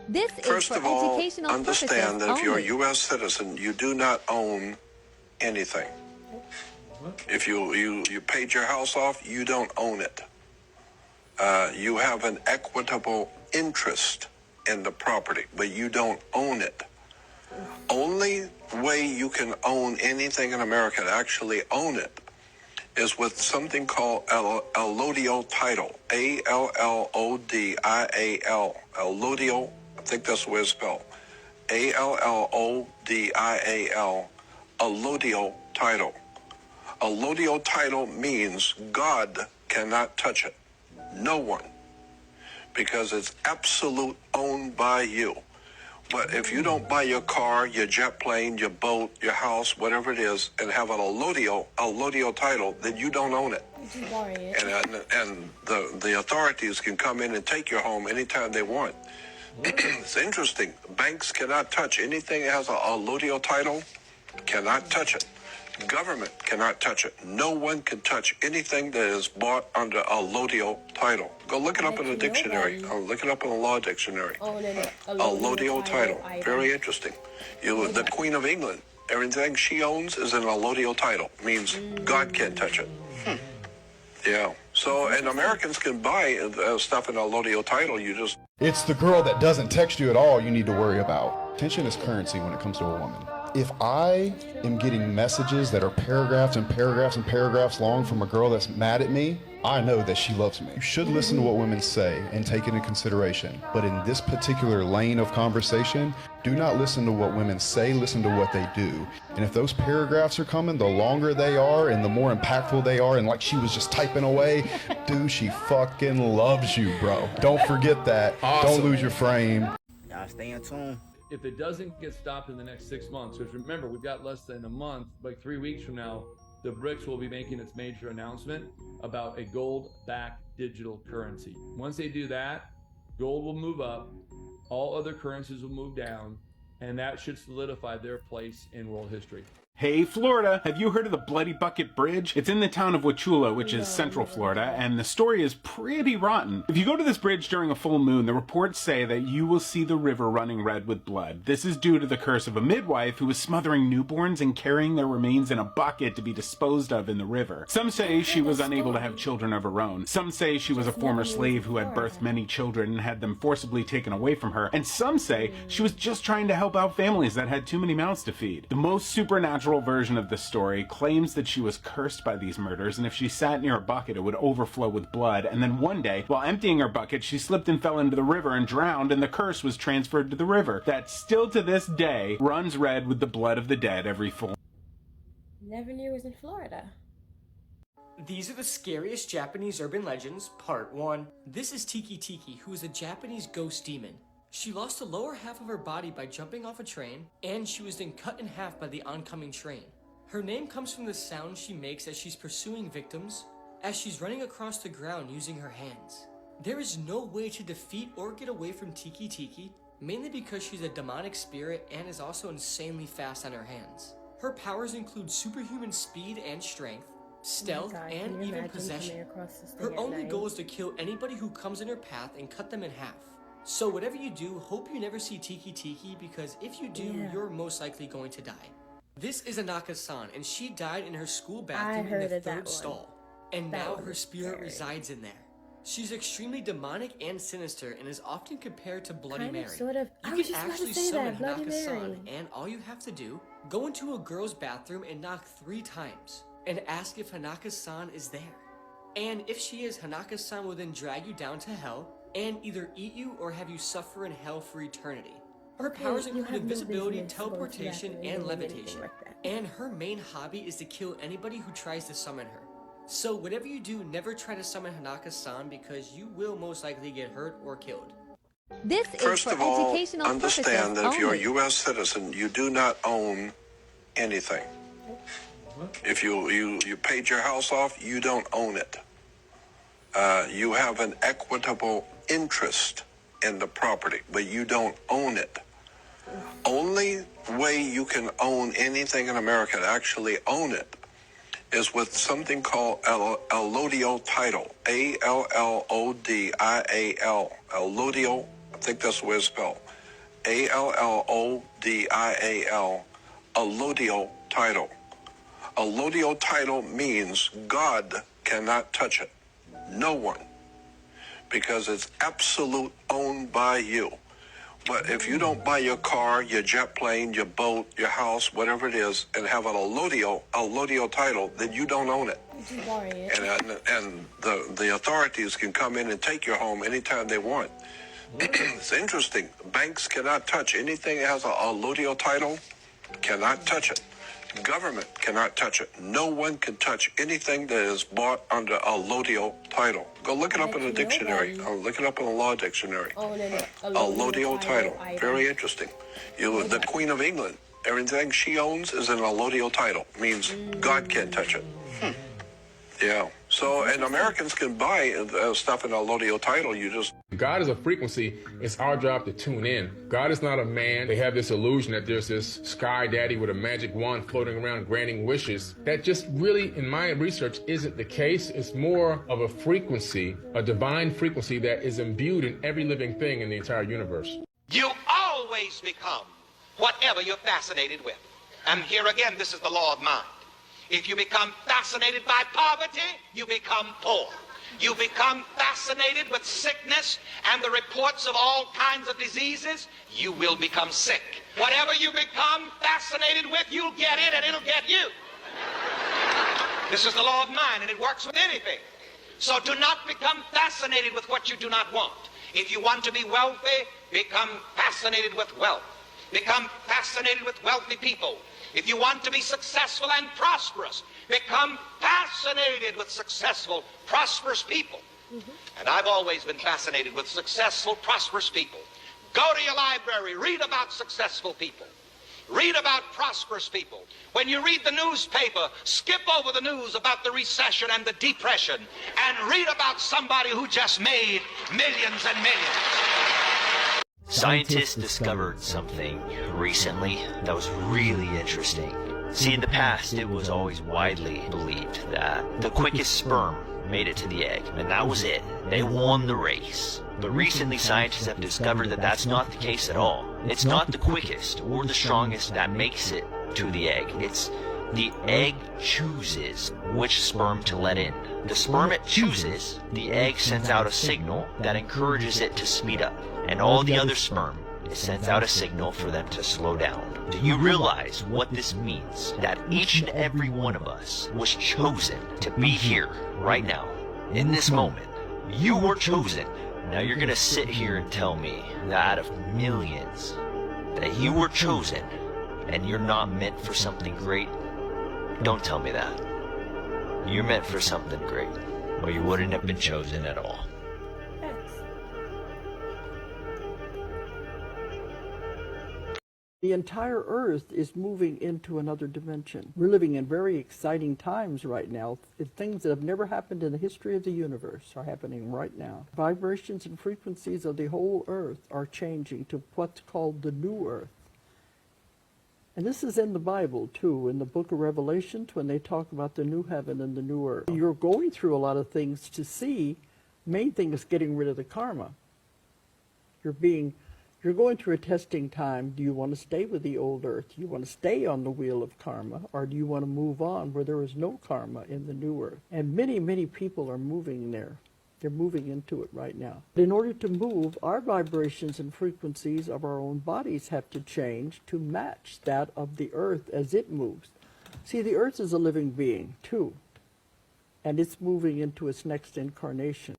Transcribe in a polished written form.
This is First for of all, educational understand that if you're a only. U.S. citizen, you do not own anything. If you paid your house off, you don't own it. You have an equitable interest in the property, but you don't own it. Only way you can own anything in America, to actually own it, is with something called allodial title. A-L-L-O-D-I-A-L. Allodial, I think that's the way it's spelled. A-L-L-O-D-I-A-L. Allodial title. Allodial title means God cannot touch it. No one. Because it's absolute owned by you. But if you don't buy your car, your jet plane, your boat, your house, whatever it is, and have an allodial title, then you don't own it. And the authorities can come in and take your home anytime they want. It's interesting. Banks cannot touch anything that has an allodial title, cannot touch it. Government cannot touch it. No one can touch anything that is bought under a allodial title. Go look it up in a dictionary. Look it up in a law dictionary. Allodial title. Very interesting. The Queen of England, everything she owns is an allodial title. Means God can't touch it. Yeah. So, and Americans can buy stuff in allodial title. It's the girl that doesn't text you at all you need to worry about. Attention is currency when it comes to a woman. If I am getting messages that are paragraphs and paragraphs and paragraphs long from a girl that's mad at me, I know that she loves me. You should listen to what women say and take it into consideration. But in this particular lane of conversation, do not listen to what women say, listen to what they do. And if those paragraphs are coming, the longer they are and the more impactful they are, and like she was just typing away, dude, she fucking loves you, bro. Don't forget that. Awesome. Don't lose your frame. Y'all stay in tune. If it doesn't get stopped in the next 6 months, because remember, we've got less than a month, like 3 weeks from now, the BRICS will be making its major announcement about a gold-backed digital currency. Once they do that, gold will move up, all other currencies will move down, and that should solidify their place in world history. Hey, Florida, have you heard of the Bloody Bucket Bridge? It's in the town of Wauchula, which is central Florida, and the story is pretty rotten. If you go to this bridge during a full moon, the reports say that you will see the river running red with blood. This is due to the curse of a midwife who was smothering newborns and carrying their remains in a bucket to be disposed of in the river. Some say she was unable to have children of her own. Some say she was a former slave who had birthed many children and had them forcibly taken away from her. And some say she was just trying to help out families that had too many mouths to feed. The most supernatural version of the story claims that she was cursed by these murders, and if she sat near a bucket it would overflow with blood, and then one day, while emptying her bucket, she slipped and fell into the river and drowned, and the curse was transferred to the river that still to this day runs red with the blood of the dead every full. Never knew it was in Florida. These are the scariest Japanese urban legends, part 1. This is Tiki Tiki, who is a Japanese ghost demon. She lost the lower half of her body by jumping off a train, and she was then cut in half by the oncoming train. Her name comes from the sound she makes as she's pursuing victims, as she's running across the ground using her hands. There is no way to defeat or get away from Tiki Tiki, mainly because she's a demonic spirit and is also insanely fast on her hands. Her powers include superhuman speed and strength, stealth, and even possession. Her only goal is to kill anybody who comes in her path and cut them in half. So whatever you do, hope you never see Tiki Tiki, because if you do, you're most likely going to die. This is Anaka-san, and she died in her school bathroom in the 3rd stall. And now her spirit resides in there. She's extremely demonic and sinister, and is often compared to Bloody Mary. You can actually summon Hanaka-san, and all you have to do, go into a girl's bathroom and knock 3 times, and ask if Hanaka-san is there. And if she is, Hanaka-san will then drag you down to hell, and either eat you or have you suffer in hell for eternity. Her powers include invisibility, teleportation, and levitation. And her main hobby is to kill anybody who tries to summon her. So whatever you do, never try to summon Hanaka-san, because you will most likely get hurt or killed. This is First for of all, educational understand that if you're a only. U.S. citizen, you do not own anything. If you paid your house off, you don't own it. You have an equitable interest in the property, but you don't own it. Only way you can own anything in America, to actually own it, is with something called allodial title. A-L-L-O-D-I-A-L. Allodial, I think that's the way it's spelled. Allodial, allodial title. Allodial title means God cannot touch it. No one. Because it's absolute owned by you. But if you don't buy your car, your jet plane, your boat, your house, whatever it is, and have an allodial title, then you don't own it. And the authorities can come in and take your home anytime they want. It's interesting. Banks cannot touch anything that has an allodial title, cannot touch it. Government cannot touch it. No one can touch anything that is bought under a allodial title. Go look it up in the dictionary. Look it up in the law dictionary. Allodial title. Very interesting. The Queen of England, everything she owns is an allodial title. Means God can't touch it. Yeah. So, and Americans can buy stuff in allodial title. You just... God is a frequency. It's our job to tune in. God is not a man. They have this illusion that there's this sky daddy with a magic wand floating around granting wishes. That just really, in my research, isn't the case. It's more of a frequency, a divine frequency that is imbued in every living thing in the entire universe. You always become whatever you're fascinated with. And here again, this is the law of mind. If you become fascinated by poverty, you become poor. You become fascinated with sickness and the reports of all kinds of diseases, you will become sick. Whatever you become fascinated with, you'll get it and it'll get you. This is the law of mind, and it works with anything. So do not become fascinated with what you do not want. If you want to be wealthy, become fascinated with wealth. Become fascinated with wealthy people. If you want to be successful and prosperous, become fascinated with successful, prosperous people. And I've always been fascinated with successful, prosperous people. Go to your library, read about successful people. Read about prosperous people. When you read the newspaper, skip over the news about the recession and the depression and read about somebody who just made millions and millions. Scientists discovered something recently that was really interesting. See, in the past, it was always widely believed that the quickest sperm made it to the egg, and that was it. They won the race. But recently, scientists have discovered that that's not the case at all. It's not the quickest or the strongest that makes it to the egg. It's the egg chooses which sperm to let in. The sperm it chooses, the egg sends out a signal that encourages it to speed up. And all the other sperm, it sends out a signal for them to slow down. Do you realize what this means? That each and every one of us was chosen to be here right now, in this moment. You were chosen. Now you're going to sit here and tell me that out of millions, that you were chosen and you're not meant for something great? Don't tell me that. You're meant for something great, or you wouldn't have been chosen at all. The entire Earth is moving into another dimension. We're living in very exciting times right now. Things that have never happened in the history of the universe are happening right now. Vibrations and frequencies of the whole Earth are changing to what's called the New Earth. And this is in the Bible, too, in the book of Revelations, when they talk about the new heaven and the new earth. You're going through a lot of things to see. Main thing is getting rid of the karma. You're going through a testing time. Do you want to stay with the old earth? Do you want to stay on the wheel of karma? Or do you want to move on where there is no karma in the new earth? And many, many people are moving there. They're moving into it right now. In order to move, our vibrations and frequencies of our own bodies have to change to match that of the earth as it moves. See, the earth is a living being, too. And it's moving into its next incarnation.